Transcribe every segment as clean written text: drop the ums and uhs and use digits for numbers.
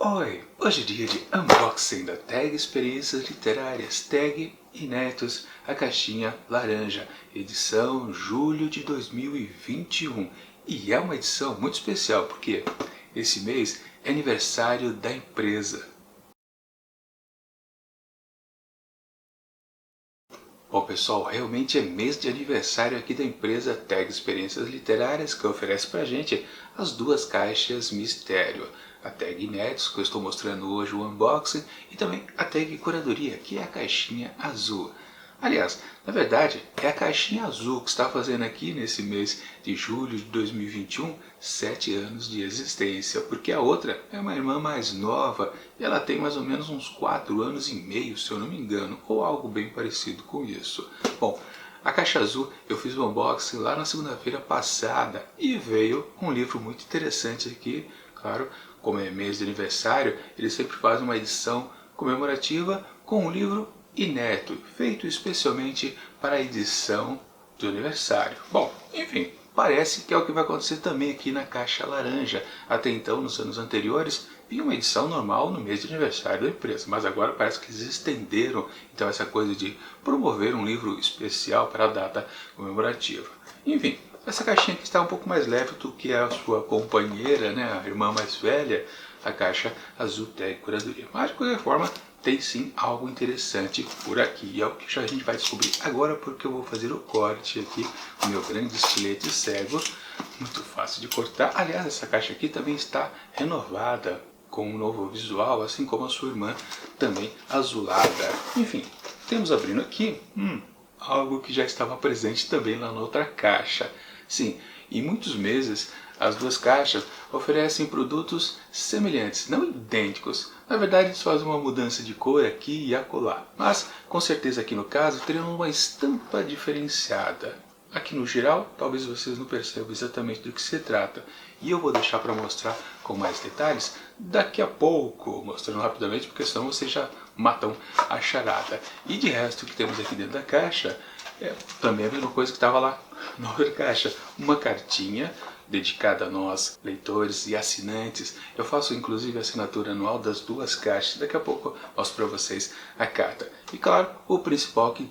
Oi, hoje é dia de unboxing da tag Experiências Literárias, tag Inéditos, a caixinha laranja, edição julho de 2021. E é uma edição muito especial porque esse mês é aniversário da empresa. Bom pessoal, realmente é mês de aniversário aqui da empresa Tag Experiências Literárias, que oferece pra gente as duas caixas mistério. A tag Inéditos, que eu estou mostrando hoje o unboxing, e também a tag Curadoria, que é a caixinha azul. Aliás, na verdade, é a caixinha azul que está fazendo aqui nesse mês de julho de 2021 7 anos de existência, porque a outra é uma irmã mais nova e ela tem mais ou menos uns 4 anos e meio, se eu não me engano, ou algo bem parecido com isso. Bom, a caixa azul eu fiz o unboxing lá na segunda-feira passada e veio um livro muito interessante aqui, claro, como é mês de aniversário, eles sempre fazem uma edição comemorativa com um livro inédito, feito especialmente para a edição do aniversário. Bom, enfim, parece que é o que vai acontecer também aqui na caixa laranja. Até então, nos anos anteriores, vinha uma edição normal no mês de aniversário da empresa, mas agora parece que eles estenderam então essa coisa de promover um livro especial para a data comemorativa. Enfim, essa caixinha aqui está um pouco mais leve do que a sua companheira, né, a irmã mais velha, a caixa azul tag Curadoria. Mas de qualquer forma, tem sim algo interessante por aqui. E é o que a gente vai descobrir agora, porque eu vou fazer o corte aqui com o meu grande estilete cego. Muito fácil de cortar. Aliás, essa caixa aqui também está renovada, com um novo visual, assim como a sua irmã, também azulada. Enfim, temos abrindo aqui algo que já estava presente também lá na outra caixa. Sim, em muitos meses as duas caixas oferecem produtos semelhantes, não idênticos. Na verdade, eles fazem uma mudança de cor aqui e acolá, mas com certeza aqui no caso terão uma estampa diferenciada. Aqui no geral, talvez vocês não percebam exatamente do que se trata, e eu vou deixar para mostrar com mais detalhes daqui a pouco, mostrando rapidamente, porque senão vocês já matam a charada. E de resto, o que temos aqui dentro da caixa é também a mesma coisa que estava lá na outra caixa, uma cartinha dedicada a nós, leitores e assinantes. Eu faço inclusive a assinatura anual das duas caixas, daqui a pouco eu mostro para vocês a carta. E claro, o principal aqui,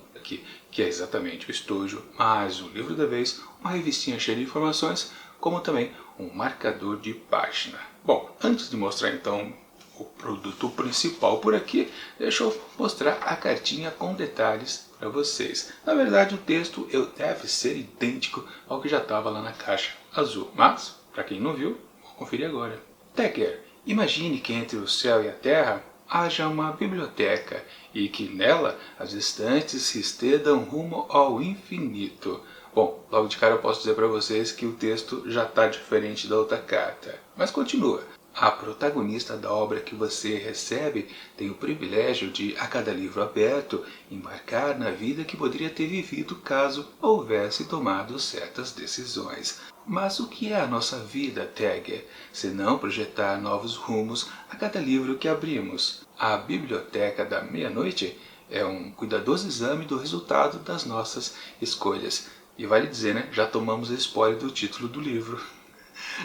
que é exatamente o estojo, mais o livro da vez, uma revistinha cheia de informações, como também um marcador de página. Bom, antes de mostrar então o produto principal por aqui, deixa eu mostrar a cartinha com detalhes para vocês. Na verdade, o texto deve ser idêntico ao que já estava lá na caixa azul, mas, para quem não viu, vou conferir agora. Tecker, imagine que entre o céu e a terra haja uma biblioteca e que nela as estantes se estendam rumo ao infinito. Bom, logo de cara eu posso dizer para vocês que o texto já está diferente da outra carta. Mas continua. A protagonista da obra que você recebe tem o privilégio de, a cada livro aberto, embarcar na vida que poderia ter vivido caso houvesse tomado certas decisões. Mas o que é a nossa vida, Tagger, se não projetar novos rumos a cada livro que abrimos? A Biblioteca da Meia-Noite é um cuidadoso exame do resultado das nossas escolhas. E vale dizer, né, já tomamos spoiler do título do livro.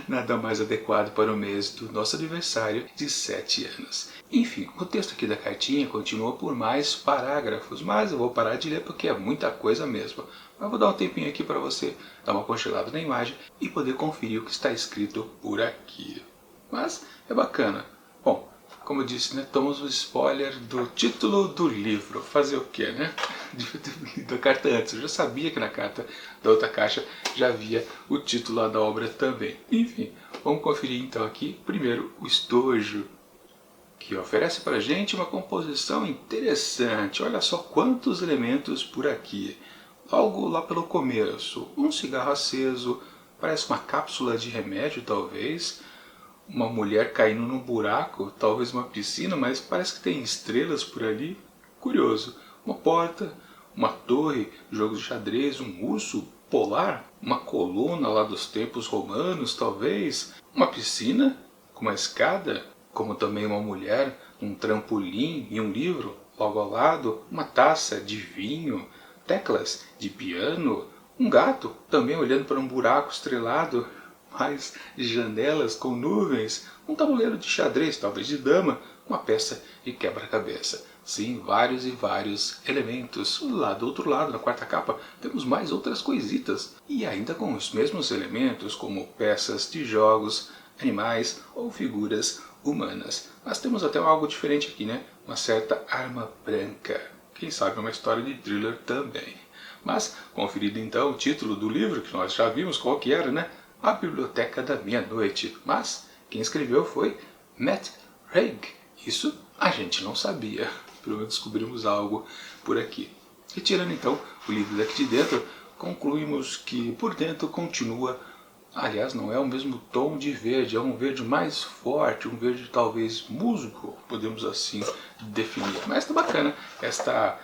Nada mais adequado para o mês do nosso aniversário de 7 anos. Enfim, o texto aqui da cartinha continua por mais parágrafos, mas eu vou parar de ler porque é muita coisa mesmo. Mas vou dar um tempinho aqui para você dar uma congelada na imagem e poder conferir o que está escrito por aqui. Mas é bacana. Bom, como eu disse, né, tomamos o spoiler do título do livro. Fazer o quê, né? Devia ter lido a carta antes. Eu já sabia que na carta da outra caixa já havia o título lá da obra também. Enfim, vamos conferir então aqui primeiro o estojo, que oferece para a gente uma composição interessante. Olha só quantos elementos por aqui. Logo lá pelo começo, um cigarro aceso, parece uma cápsula de remédio talvez, uma mulher caindo num buraco, talvez uma piscina, mas parece que tem estrelas por ali. Curioso. Uma porta, uma torre, jogo de xadrez, um urso polar, uma coluna lá dos tempos romanos, talvez, uma piscina com uma escada, como também uma mulher, um trampolim e um livro logo ao lado, uma taça de vinho, teclas de piano, um gato também olhando para um buraco estrelado. mais janelas com nuvens, um tabuleiro de xadrez, talvez de dama, uma peça de quebra-cabeça. Sim, vários e vários elementos. Lá do outro lado, na quarta capa, temos mais outras coisitas. E ainda com os mesmos elementos, como peças de jogos, animais ou figuras humanas. Mas temos até algo diferente aqui, né? Uma certa arma branca. Quem sabe uma história de thriller também. Mas, conferido então o título do livro, que nós já vimos qual que era, né? A Biblioteca da Meia-Noite. Mas quem escreveu foi Matt Haig. Isso a gente não sabia. Pelo menos descobrimos algo por aqui. Retirando então o livro daqui de dentro, concluímos que por dentro continua, aliás, não é o mesmo tom de verde, é um verde mais forte, um verde talvez musgo, podemos assim definir. Mas tá bacana esta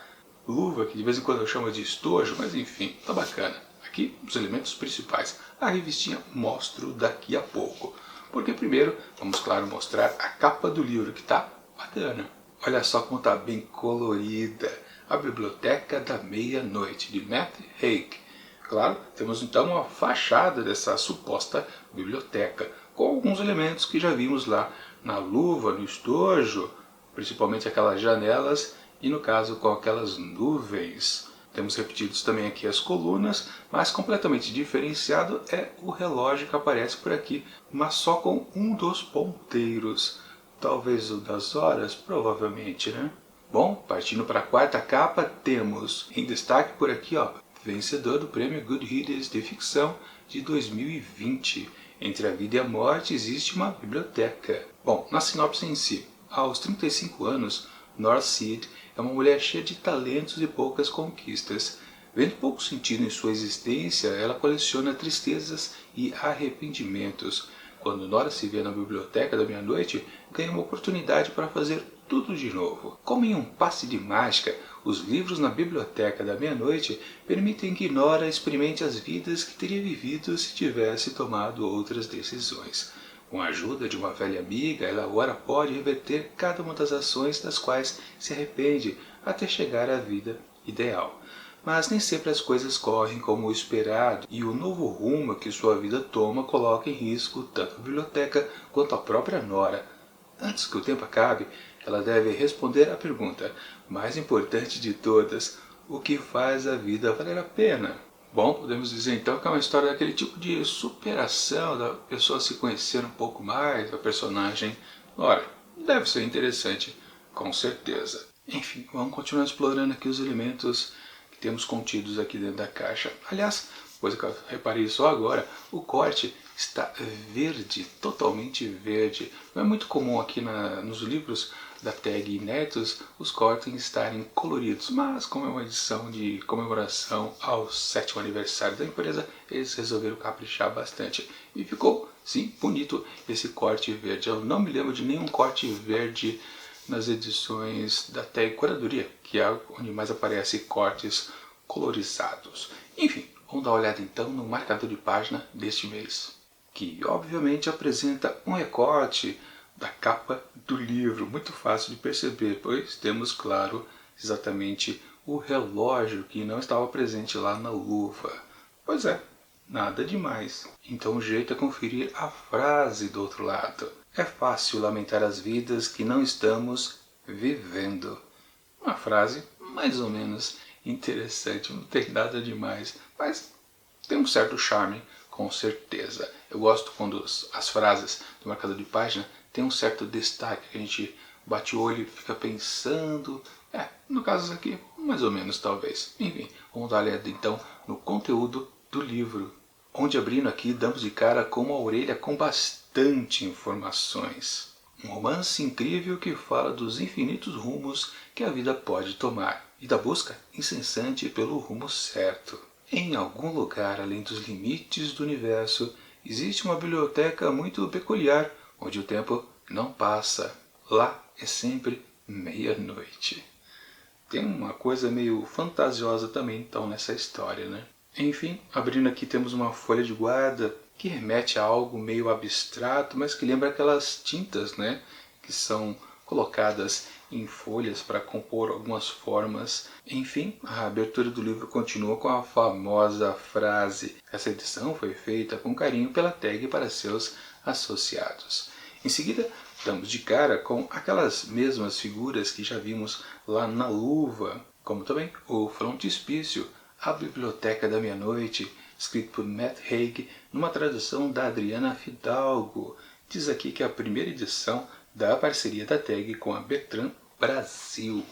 luva, que de vez em quando eu chamo de estojo, mas enfim, tá bacana. Aqui os elementos principais. A revistinha mostro daqui a pouco. Porque primeiro, vamos claro mostrar a capa do livro, que tá bacana. Olha só como tá bem colorida. A Biblioteca da Meia-Noite, de Matt Haig. Claro, temos então uma fachada dessa suposta biblioteca, com alguns elementos que já vimos lá na luva, no estojo, principalmente aquelas janelas e no caso com aquelas nuvens. Temos repetidos também aqui as colunas, mas completamente diferenciado é o relógio que aparece por aqui, mas só com um dos ponteiros. Talvez o das horas, provavelmente, né? Bom, partindo para a quarta capa, temos em destaque por aqui, ó, vencedor do prêmio Goodreads de ficção de 2020. Entre a vida e a morte existe uma biblioteca. Bom, na sinopse em si, aos 35 anos, Nora Seed é uma mulher cheia de talentos e poucas conquistas. Vendo pouco sentido em sua existência, ela coleciona tristezas e arrependimentos. Quando Nora se vê na Biblioteca da Meia-Noite, ganha uma oportunidade para fazer tudo de novo. Como em um passe de mágica, os livros na Biblioteca da Meia-Noite permitem que Nora experimente as vidas que teria vivido se tivesse tomado outras decisões. Com a ajuda de uma velha amiga, ela agora pode reverter cada uma das ações das quais se arrepende até chegar à vida ideal. Mas nem sempre as coisas correm como o esperado, e o novo rumo que sua vida toma coloca em risco tanto a biblioteca quanto a própria Nora. Antes que o tempo acabe, ela deve responder à pergunta mais importante de todas: o que faz a vida valer a pena? Bom, podemos dizer então que é uma história daquele tipo de superação, da pessoa se conhecer um pouco mais, da personagem. Ora, deve ser interessante, com certeza. Enfim, vamos continuar explorando aqui os elementos que temos contidos aqui dentro da caixa. Aliás, coisa que eu reparei só agora, o corte está verde, totalmente verde. Não é muito comum aqui nos livros da tag Inéditos os cortes estarem coloridos, mas como é uma edição de comemoração ao 7º aniversário da empresa, eles resolveram caprichar bastante. E ficou, sim, bonito esse corte verde. Eu não me lembro de nenhum corte verde nas edições da tag Curadoria, que é onde mais aparece cortes colorizados. Enfim, vamos dar uma olhada então no marcador de página deste mês, que obviamente apresenta um recorte da capa do livro, muito fácil de perceber, pois temos, claro, exatamente o relógio que não estava presente lá na luva. Pois é, nada demais. Então o jeito é conferir a frase do outro lado. É fácil lamentar as vidas que não estamos vivendo. Uma frase mais ou menos interessante, não tem nada demais, mas tem um certo charme, com certeza. Eu gosto quando as frases do marcador de página têm um certo destaque, que a gente bate o olho e fica pensando. No caso aqui, mais ou menos talvez. Enfim, vamos dar uma olhada então no conteúdo do livro, onde abrindo aqui damos de cara com uma orelha com bastante informações. Um romance incrível que fala dos infinitos rumos que a vida pode tomar e da busca incessante pelo rumo certo. Em algum lugar além dos limites do universo, existe uma biblioteca muito peculiar, onde o tempo não passa. Lá é sempre meia-noite. Tem uma coisa meio fantasiosa também então nessa história, né? Enfim, abrindo aqui temos uma folha de guarda que remete a algo meio abstrato, mas que lembra aquelas tintas, né? Que são colocadas em folhas para compor algumas formas. Enfim, a abertura do livro continua com a famosa frase. Essa edição foi feita com carinho pela tag para seus associados. Em seguida, damos de cara com aquelas mesmas figuras que já vimos lá na luva, como também o frontispício, a Biblioteca da Meia-Noite, escrito por Matt Haig, numa tradução da Adriana Fidalgo. Diz aqui que é a primeira edição da parceria da tag com a Bertrand Brasil.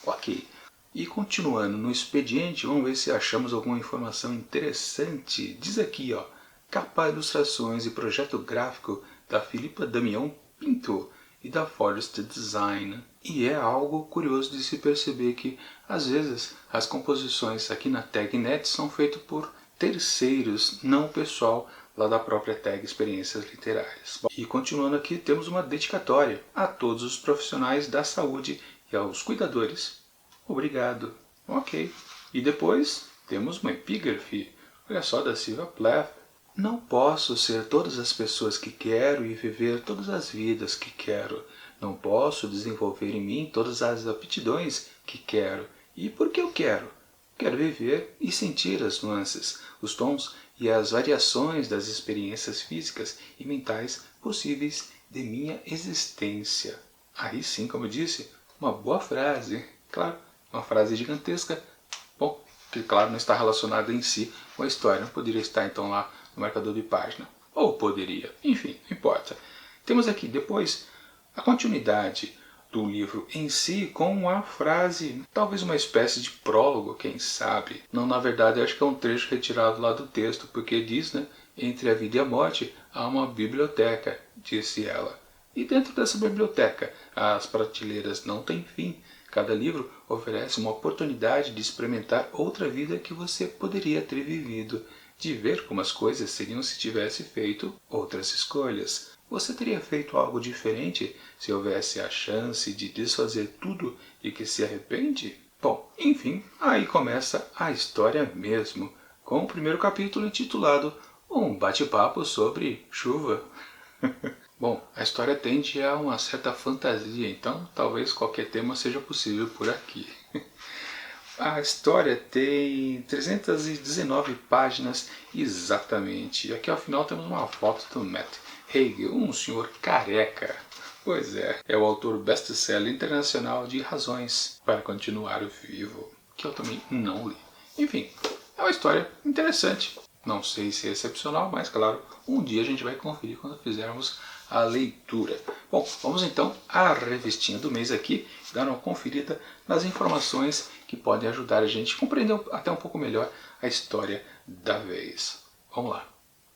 Ok, e continuando no expediente, vamos ver se achamos alguma informação interessante. Diz aqui, ó, capa, ilustrações e projeto gráfico da Filipa Damião Pinto e da Forest Design. E é algo curioso de se perceber que, às vezes, as composições aqui na TagNet são feitas por terceiros, não o pessoal lá da própria tag Experiências Literárias. Bom, e continuando aqui, temos uma dedicatória a todos os profissionais da saúde e aos cuidadores. Obrigado. Ok. E depois temos uma epígrafe, olha só, da Sylvia Plath. Não posso ser todas as pessoas que quero e viver todas as vidas que quero. Não posso desenvolver em mim todas as aptidões que quero. E por que eu quero? Quero viver e sentir as nuances, os tons e as variações das experiências físicas e mentais possíveis de minha existência. Aí sim, como eu disse, uma boa frase. Claro, uma frase gigantesca. Bom, que claro não está relacionada em si com a história. Não poderia estar então lá no marcador de página. Ou poderia. Enfim, não importa. Temos aqui depois a continuidade do livro em si com a frase, talvez uma espécie de prólogo, quem sabe. Não, na verdade, acho que é um trecho retirado lá do texto, porque diz, né, entre a vida e a morte há uma biblioteca, disse ela. E dentro dessa biblioteca, as prateleiras não têm fim. Cada livro oferece uma oportunidade de experimentar outra vida que você poderia ter vivido, de ver como as coisas seriam se tivesse feito outras escolhas. Você teria feito algo diferente se houvesse a chance de desfazer tudo e que se arrepende? Bom, enfim, aí começa a história mesmo, com o primeiro capítulo intitulado Um bate-papo sobre chuva. Bom, a história tende a uma certa fantasia, então talvez qualquer tema seja possível por aqui. A história tem 319 páginas exatamente. E aqui ao final temos uma foto do Matt Haig, um senhor careca. Pois é o autor best-seller internacional de Razões para Continuar Vivo, que eu também não li. Enfim, é uma história interessante. Não sei se é excepcional, mas claro, um dia a gente vai conferir quando fizermos a leitura. Bom, vamos então à revistinha do mês aqui, dar uma conferida nas informações que podem ajudar a gente a compreender até um pouco melhor a história da vez. Vamos lá.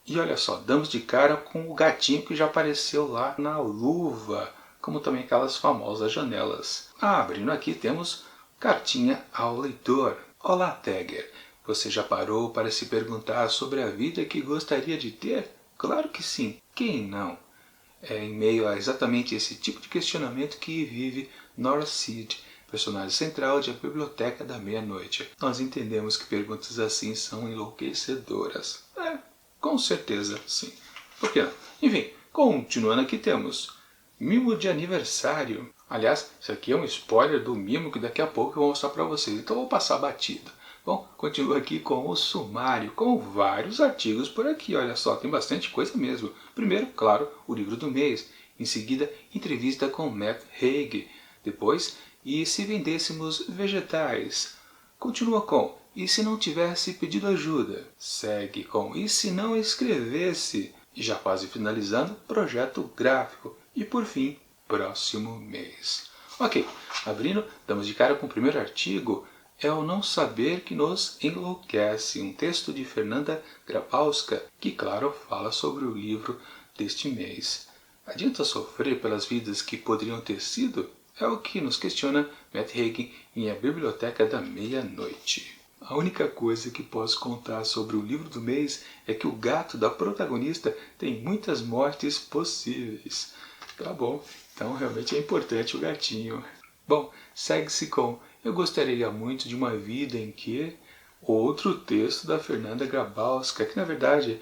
E olha só, damos de cara com o gatinho que já apareceu lá na luva, como também aquelas famosas janelas. Abrindo aqui temos cartinha ao leitor. Olá, Tagger. Você já parou para se perguntar sobre a vida que gostaria de ter? Claro que sim. Quem não? É em meio a exatamente esse tipo de questionamento que vive Nora Seed, personagem central de A Biblioteca da Meia-Noite. Nós entendemos que perguntas assim são enlouquecedoras. Com certeza, sim. Por que não? Enfim, continuando aqui temos mimo de aniversário. Aliás, isso aqui é um spoiler do mimo que daqui a pouco eu vou mostrar para vocês, então eu vou passar batido. Bom, continuo aqui com o sumário, com vários artigos por aqui, olha só, tem bastante coisa mesmo. Primeiro, claro, o livro do mês. Em seguida, entrevista com Matt Haig. Depois, e se vendêssemos vegetais? Continua com E se não tivesse pedido ajuda? Segue com E se não escrevesse? E já quase finalizando, projeto gráfico. E por fim, próximo mês. Ok, abrindo, damos de cara com o primeiro artigo. É o não saber que nos enlouquece, um texto de Fernanda Grabowska, que claro fala sobre o livro deste mês. Adianta sofrer pelas vidas que poderiam ter sido? É o que nos questiona Matt Haig em A Biblioteca da Meia-Noite. A única coisa que posso contar sobre o livro do mês é que o gato da protagonista tem muitas mortes possíveis. Tá bom, então realmente é importante o gatinho. Bom, segue-se com Eu gostaria muito de uma vida em que... Outro texto da Fernanda Grabowska, que na verdade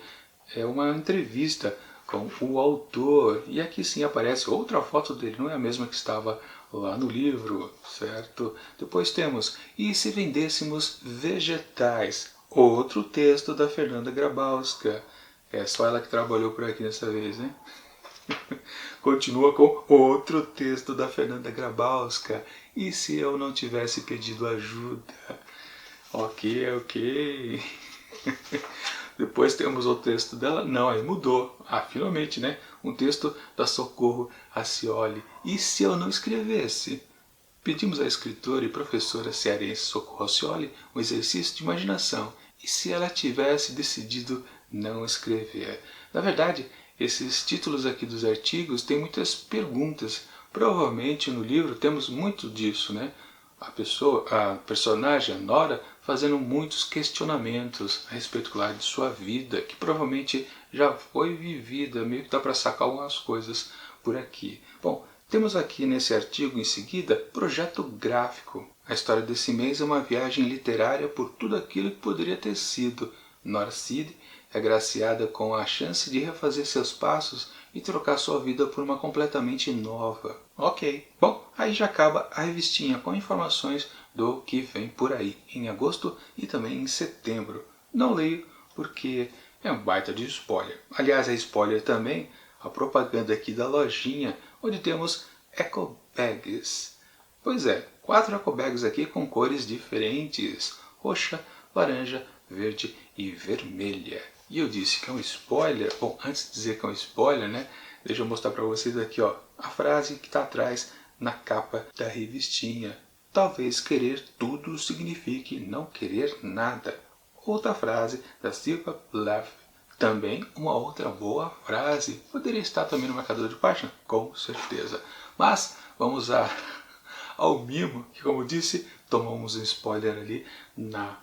é uma entrevista com o autor. E aqui sim aparece outra foto dele, não é a mesma que estava lá no livro, certo? Depois temos E se vendêssemos vegetais? Outro texto da Fernanda Grabowska. É só ela que trabalhou por aqui dessa vez, né? Continua com outro texto da Fernanda Grabowska. E se eu não tivesse pedido ajuda? Ok, ok. Depois temos o texto dela. Não, aí mudou. Ah, finalmente, né? Um texto da Socorro Acioli. E se eu não escrevesse? Pedimos à escritora e professora cearense Socorro Acioli um exercício de imaginação. E se ela tivesse decidido não escrever? Na verdade, esses títulos aqui dos artigos têm muitas perguntas. Provavelmente no livro temos muito disso, né? A personagem, a Nora, fazendo muitos questionamentos a respeito, claro, de sua vida, que provavelmente já foi vivida, meio que dá para sacar algumas coisas por aqui. Bom, temos aqui nesse artigo em seguida projeto gráfico. A história desse mês é uma viagem literária por tudo aquilo que poderia ter sido. Nora Cid é agraciada com a chance de refazer seus passos e trocar sua vida por uma completamente nova. Ok, bom, aí já acaba a revistinha com informações do que vem por aí em agosto e também em setembro. Não leio porque é um baita de spoiler. Aliás, é spoiler também a propaganda aqui da lojinha, onde temos eco bags. Pois é, 4 eco bags aqui com cores diferentes: roxa, laranja, verde e vermelha. E eu disse que é um spoiler. Bom, antes de dizer que é um spoiler, né? Deixa eu mostrar para vocês aqui, ó, a frase que está atrás na capa da revistinha. Talvez querer tudo signifique não querer nada. Outra frase da Silva Plath. Também uma outra boa frase. Poderia estar também no marcador de página? Com certeza. Mas vamos ao mimo, que como disse, tomamos um spoiler ali na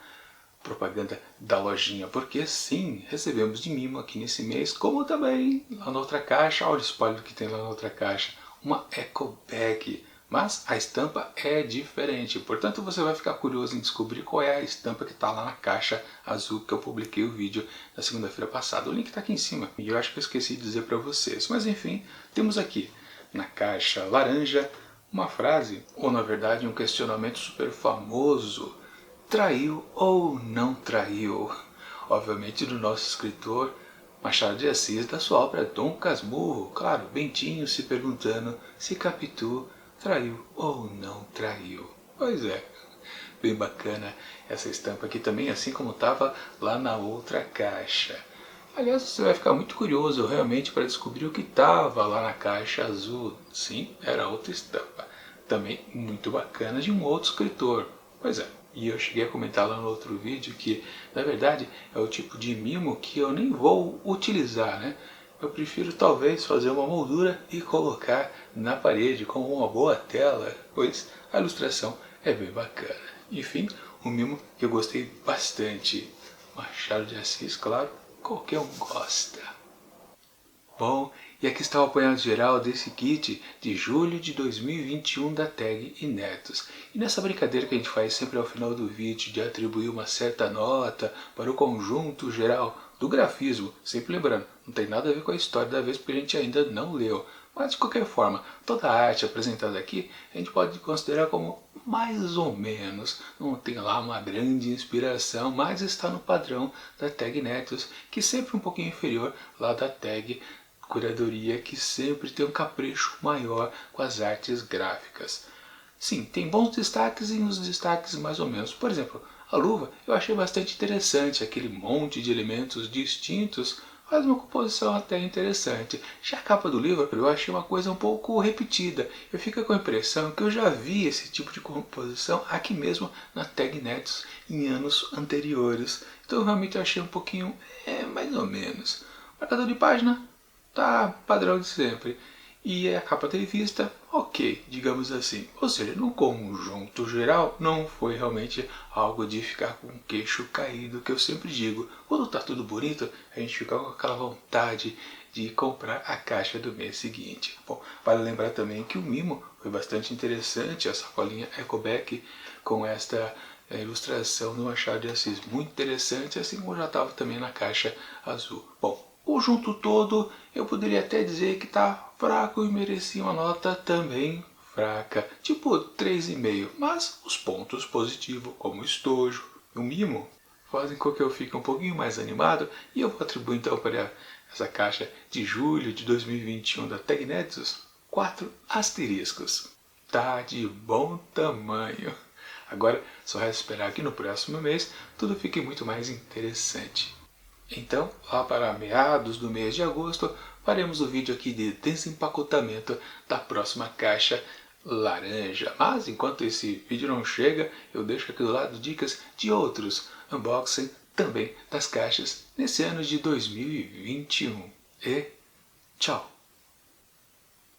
propaganda da lojinha, porque sim, recebemos de mimo aqui nesse mês, como também lá na outra caixa. Olha o spoiler que tem lá na outra caixa, uma eco bag, mas a estampa é diferente, portanto você vai ficar curioso em descobrir qual é a estampa que está lá na caixa azul que eu publiquei o vídeo na segunda-feira passada. O link está aqui em cima e eu acho que eu esqueci de dizer para vocês, mas enfim, temos aqui na caixa laranja uma frase, ou na verdade um questionamento super famoso: traiu ou não traiu? Obviamente do nosso escritor Machado de Assis, da sua obra Dom Casmurro. Claro, Bentinho se perguntando se Capitu traiu ou não traiu. Pois é, bem bacana essa estampa aqui também, assim como estava lá na outra caixa. Aliás, você vai ficar muito curioso realmente para descobrir o que estava lá na caixa azul. Sim, era outra estampa. Também muito bacana, de um outro escritor. Pois é, e eu cheguei a comentar lá no outro vídeo que, na verdade, é o tipo de mimo que eu nem vou utilizar, né? Eu prefiro talvez fazer uma moldura e colocar na parede como uma boa tela, pois a ilustração é bem bacana. Enfim, um mimo que eu gostei bastante. Machado de Assis, claro, qualquer um gosta. Bom, e aqui está o apanhado geral desse kit de julho de 2021 da Tag Inéditos. E nessa brincadeira que a gente faz sempre ao final do vídeo de atribuir uma certa nota para o conjunto geral do grafismo, sempre lembrando, não tem nada a ver com a história da vez porque a gente ainda não leu. Mas de qualquer forma, toda a arte apresentada aqui a gente pode considerar como mais ou menos. Não tem lá uma grande inspiração, mas está no padrão da Tag Inéditos, que é sempre um pouquinho inferior lá da Tag Curadoria, que sempre tem um capricho maior com as artes gráficas. Sim, tem bons destaques e uns destaques mais ou menos. Por exemplo, a luva eu achei bastante interessante, aquele monte de elementos distintos faz uma composição até interessante. Já a capa do livro eu achei uma coisa um pouco repetida. Eu fico com a impressão que eu já vi esse tipo de composição aqui mesmo na Tag Inéditos em anos anteriores. Então realmente eu achei um pouquinho, mais ou menos. Marcador de página tá padrão de sempre. E a capa da revista, ok, digamos assim. Ou seja, no conjunto geral, não foi realmente algo de ficar com o queixo caído, que eu sempre digo. Quando tá tudo bonito, a gente fica com aquela vontade de comprar a caixa do mês seguinte. Bom, vale lembrar também que o mimo foi bastante interessante, a sacolinha Ecoback com esta ilustração do Machado de Assis. Muito interessante, assim como já estava também na caixa azul. Bom, conjunto todo eu poderia até dizer que está fraco e merecia uma nota também fraca, tipo 3,5, mas os pontos positivos, como o estojo e o mimo, fazem com que eu fique um pouquinho mais animado e eu vou atribuir então para essa caixa de julho de 2021 da Tag Nexus 4 asteriscos. Tá de bom tamanho. Agora só resta esperar que no próximo mês tudo fique muito mais interessante. Então, lá para meados do mês de agosto, faremos o vídeo aqui de desempacotamento da próxima caixa laranja. Mas enquanto esse vídeo não chega, eu deixo aqui do lado dicas de outros unboxing também das caixas nesse ano de 2021. E tchau!